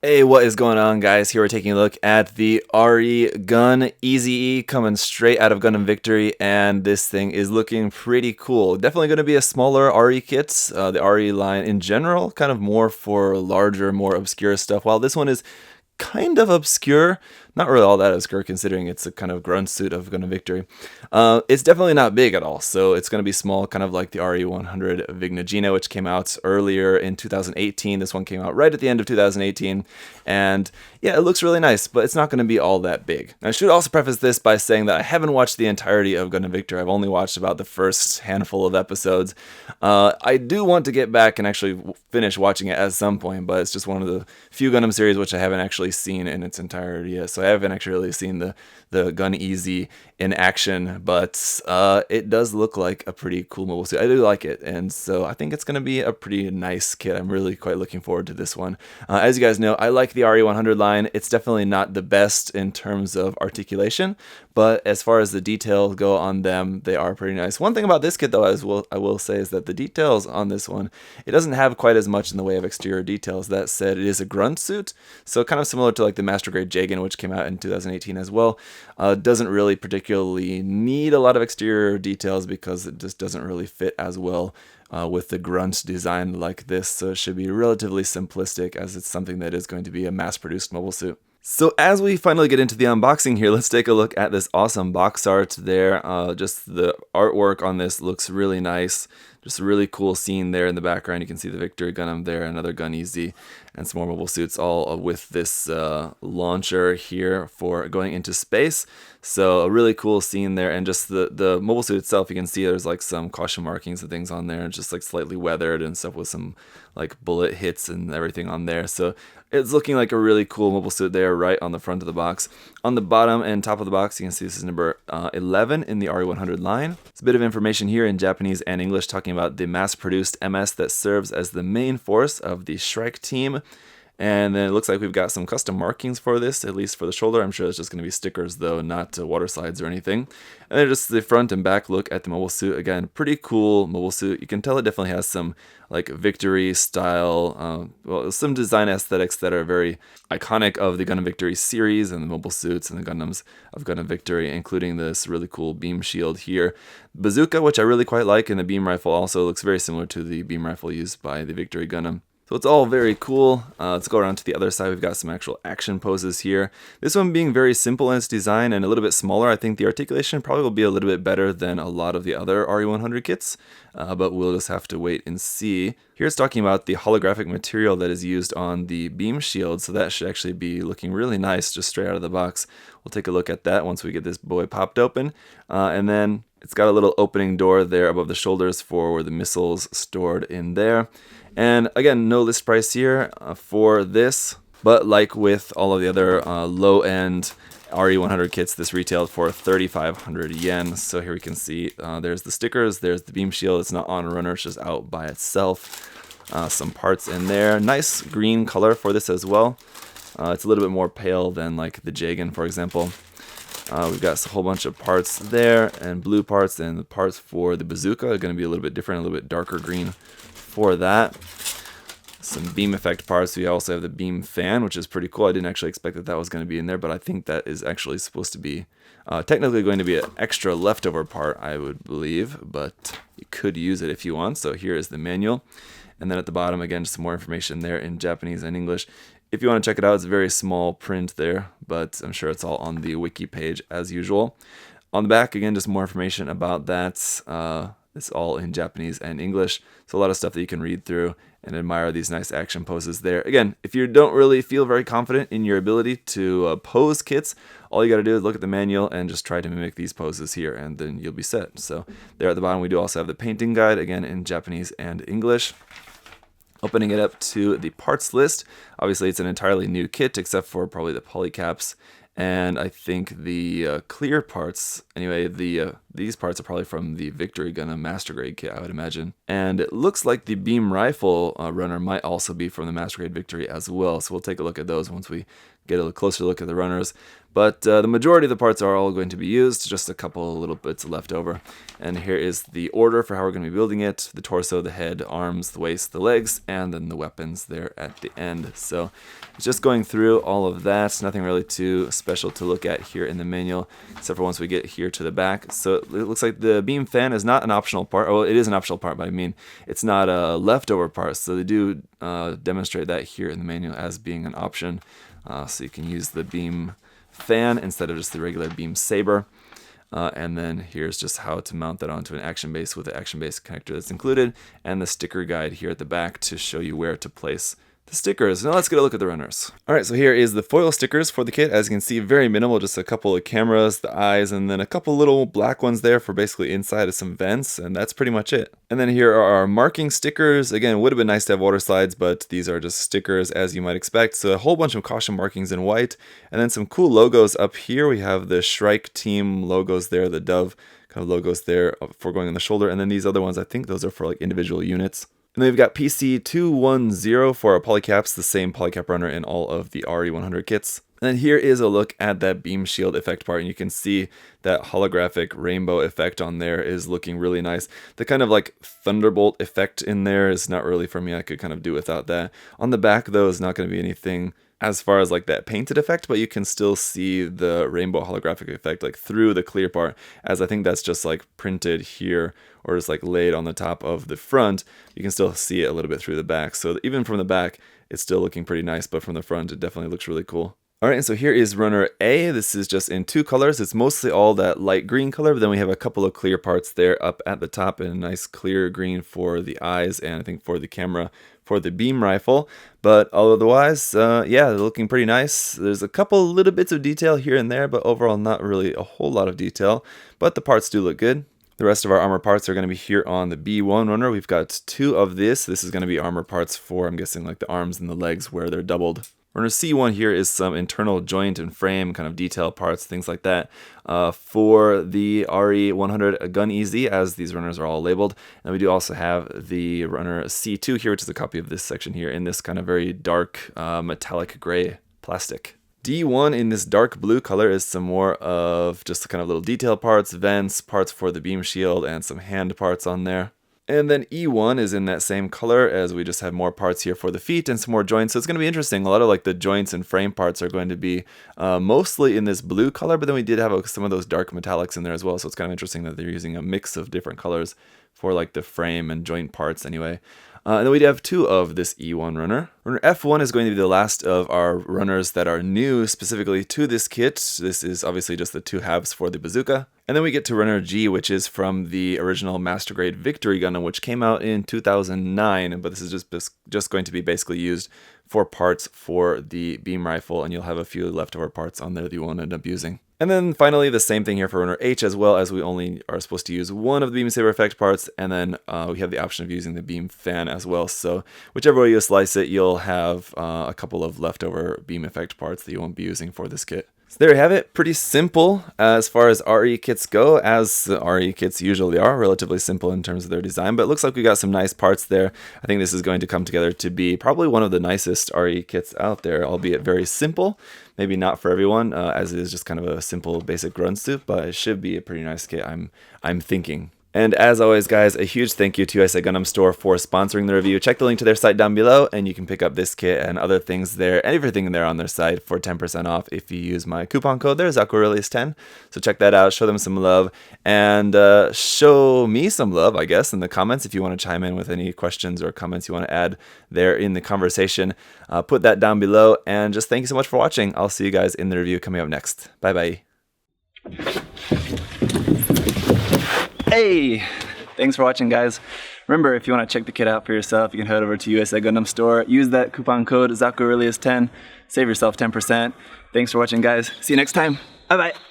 Hey, what is going on, guys? Here we're taking a look at the RE gun, Easy E, coming straight out of Gundam Victory, and this thing is looking pretty cool. Definitely going to be a smaller RE kit. The RE line in general, kind of more for larger, more obscure stuff, while this one is kind of obscure. Not really all that obscure considering it's a kind of grunt suit of Gundam Victory. It's definitely not big at all, so it's going to be small, kind of like the RE100 Vignagina, which came out earlier in 2018. This one came out right at the end of 2018, and yeah, it looks really nice, but it's not going to be all that big. I should also preface this by saying that I haven't watched the entirety of Gundam Victory. I've only watched about the first handful of episodes. I do want to get back and actually finish watching it at some point, but it's just one of the few Gundam series which I haven't actually seen in its entirety yet. So I haven't actually really seen the Gun Easy in action, but it does look like a pretty cool mobile suit. I do like it, and so I think it's going to be a pretty nice kit. I'm really quite looking forward to this one. As you guys know, I like the RE100 line. It's definitely not the best in terms of articulation, but as far as the details go on them, they are pretty nice. One thing about this kit, though, I will say, is that the details on this one, it doesn't have quite as much in the way of exterior details. That said, it is a grunt suit, so kind of similar to like the Master Grade Jagan, which came out in 2018 as well. Doesn't really particularly need a lot of exterior details because it just doesn't really fit as well with the grunt design like this, so it should be relatively simplistic as it's something that is going to be a mass-produced mobile suit. So as we finally get into the unboxing here, let's take a look at this awesome box art there. Just the artwork on this looks really nice. Just a really cool scene there in the background. You can see the Victory Gundam there, another Gun Easy, and some more mobile suits, all with this launcher here for going into space. So a really cool scene there, and just the mobile suit itself, you can see there's like some caution markings and things on there, and just like slightly weathered and stuff with some like bullet hits and everything on there. So it's looking like a really cool mobile suit there right on the front of the box. On the bottom and top of the box, you can see this is number 11 in the RE100 line. It's a bit of information here in Japanese and English talking about the mass-produced MS that serves as the main force of the Shrike team. And then it looks like we've got some custom markings for this, at least for the shoulder. I'm sure it's just going to be stickers, though, not water slides or anything. And then just the front and back look at the mobile suit. Again, pretty cool mobile suit. You can tell it definitely has some like Victory style, well, some design aesthetics that are very iconic of the Gundam Victory series and the mobile suits and the Gundams of Gundam Victory, including this really cool beam shield here. Bazooka, which I really quite like, and the beam rifle also looks very similar to the beam rifle used by the Victory Gundam. So it's all very cool. Let's go around to the other side. We've got some actual action poses here. This one being very simple in its design and a little bit smaller. I think the articulation probably will be a little bit better than a lot of the other RE100 kits, but we'll just have to wait and see. Here it's talking about the holographic material that is used on the beam shield, so that should actually be looking really nice just straight out of the box. We'll take a look at that once we get this boy popped open. And then it's got a little opening door there above the shoulders for where the missiles stored in there. And again, no list price here for this, but like with all of the other low-end RE100 kits, this retailed for 3,500 yen. So here we can see there's the stickers, there's the beam shield. It's not on a runner, it's just out by itself. Some parts in there. Nice green color for this as well. It's a little bit more pale than like the Jagan, for example. We've got a whole bunch of parts there, and blue parts, and the parts for the bazooka are going to be a little bit different, a little bit darker green for that. Some beam effect parts. We also have the beam fan, which is pretty cool. I didn't actually expect that was going to be in there, but I think that is actually supposed to be technically going to be an extra leftover part, I would believe, but you could use it if you want. So here is the manual. And then at the bottom, again, just some more information there in Japanese and English. If you want to check it out, it's a very small print there, but I'm sure it's all on the wiki page as usual. On the back, again, just more information about that. It's all in Japanese and English, so a lot of stuff that you can read through and admire these nice action poses there. Again, if you don't really feel very confident in your ability to pose kits, all you got to do is look at the manual and just try to mimic these poses here, and then you'll be set. So there at the bottom, we do also have the painting guide, again in Japanese and English. Opening it up to the parts list, obviously it's an entirely new kit except for probably the polycaps, and I think the clear parts, anyway, these parts are probably from the Victory Gundam Master Grade kit, I would imagine. And it looks like the beam rifle runner might also be from the Master Grade Victory as well, so we'll take a look at those once we get a closer look at the runners. But the majority of the parts are all going to be used, just a couple little bits left over. And here is the order for how we're going to be building it: the torso, the head, arms, the waist, the legs, and then the weapons there at the end. So it's just going through all of that. Nothing really too special to look at here in the manual, except for once we get here to the back. So it looks like the beam fan is not an optional part. Oh, it is an optional part, but I mean it's not a leftover part. So they do demonstrate that here in the manual as being an option. So you can use the beam fan instead of just the regular beam saber. And then here's just how to mount that onto an action base with the action base connector that's included, and the sticker guide here at the back to show you where to place the stickers. Now let's get a look at the runners. Alright, so here is the foil stickers for the kit. As you can see, very minimal, just a couple of cameras, the eyes, and then a couple little black ones there for basically inside of some vents, and that's pretty much it. And then here are our marking stickers. Again, it would have been nice to have water slides, but these are just stickers as you might expect. So a whole bunch of caution markings in white, and then some cool logos up here. We have the Shrike team logos there, the dove kind of logos there for going on the shoulder, and then these other ones, I think those are for like individual units. And then we've got PC210 for our polycaps, the same polycap runner in all of the RE100 kits. And then here is a look at that beam shield effect part, and you can see that holographic rainbow effect on there is looking really nice. The kind of like thunderbolt effect in there is not really for me. I could kind of do without that. On the back though is not going to be anything as far as like that painted effect, but you can still see the rainbow holographic effect like through the clear part, as I think that's just like printed here or just like laid on the top of the front. You can still see it a little bit through the back. So even from the back, it's still looking pretty nice, but from the front, it definitely looks really cool. Alright, and so here is runner A. This is just in two colors. It's mostly all that light green color, but then we have a couple of clear parts there up at the top, and a nice clear green for the eyes, and I think for the camera for the beam rifle. But otherwise, yeah, they're looking pretty nice. There's a couple little bits of detail here and there, but overall not really a whole lot of detail. But the parts do look good. The rest of our armor parts are going to be here on the B1 runner. We've got two of this. This is going to be armor parts for, I'm guessing, like the arms and the legs where they're doubled. Runner C1 here is some internal joint and frame kind of detail parts, things like that, for the RE100 Gun EZ, as these runners are all labeled. And we do also have the runner C2 here, which is a copy of this section here in this kind of very dark metallic gray plastic. D1 in this dark blue color is some more of just the kind of little detail parts, vents, parts for the beam shield, and some hand parts on there. And then E1 is in that same color, as we just have more parts here for the feet and some more joints. So it's going to be interesting. A lot of like the joints and frame parts are going to be mostly in this blue color, but then we did have some of those dark metallics in there as well. So it's kind of interesting that they're using a mix of different colors for like the frame and joint parts anyway. And then we have two of this E1 runner. Runner F1 is going to be the last of our runners that are new specifically to this kit. This is obviously just the two halves for the bazooka. And then we get to runner G, which is from the original Master Grade Victory Gun, which came out in 2009, but this is just going to be basically used for parts for the beam rifle, and you'll have a few leftover parts on there that you won't end up using. And then finally, the same thing here for runner H, as well, as we only are supposed to use one of the beam saber effect parts, and then we have the option of using the beam fan as well. So whichever way you slice it, you'll have a couple of leftover beam effect parts that you won't be using for this kit. So there you have it. Pretty simple as far as RE kits go, as the RE kits usually are, relatively simple in terms of their design, but it looks like we got some nice parts there. I think this is going to come together to be probably one of the nicest RE kits out there, albeit very simple. Maybe not for everyone, as it is just kind of a simple basic grunt suit, but it should be a pretty nice kit, I'm thinking. And as always, guys, a huge thank you to USA Gundam Store for sponsoring the review. Check the link to their site down below, and you can pick up this kit and other things there, and everything there on their site for 10% off if you use my coupon code there, ZakuAurelius10. So check that out, show them some love, and show me some love, I guess, in the comments if you want to chime in with any questions or comments you want to add there in the conversation. Put that down below, and just thank you so much for watching. I'll see you guys in the review coming up next. Bye-bye. Hey! Thanks for watching, guys. Remember, if you want to check the kit out for yourself, you can head over to USA Gundam Store. Use that coupon code ZakuAurelius10. Save yourself 10%. Thanks for watching, guys. See you next time. Bye-bye.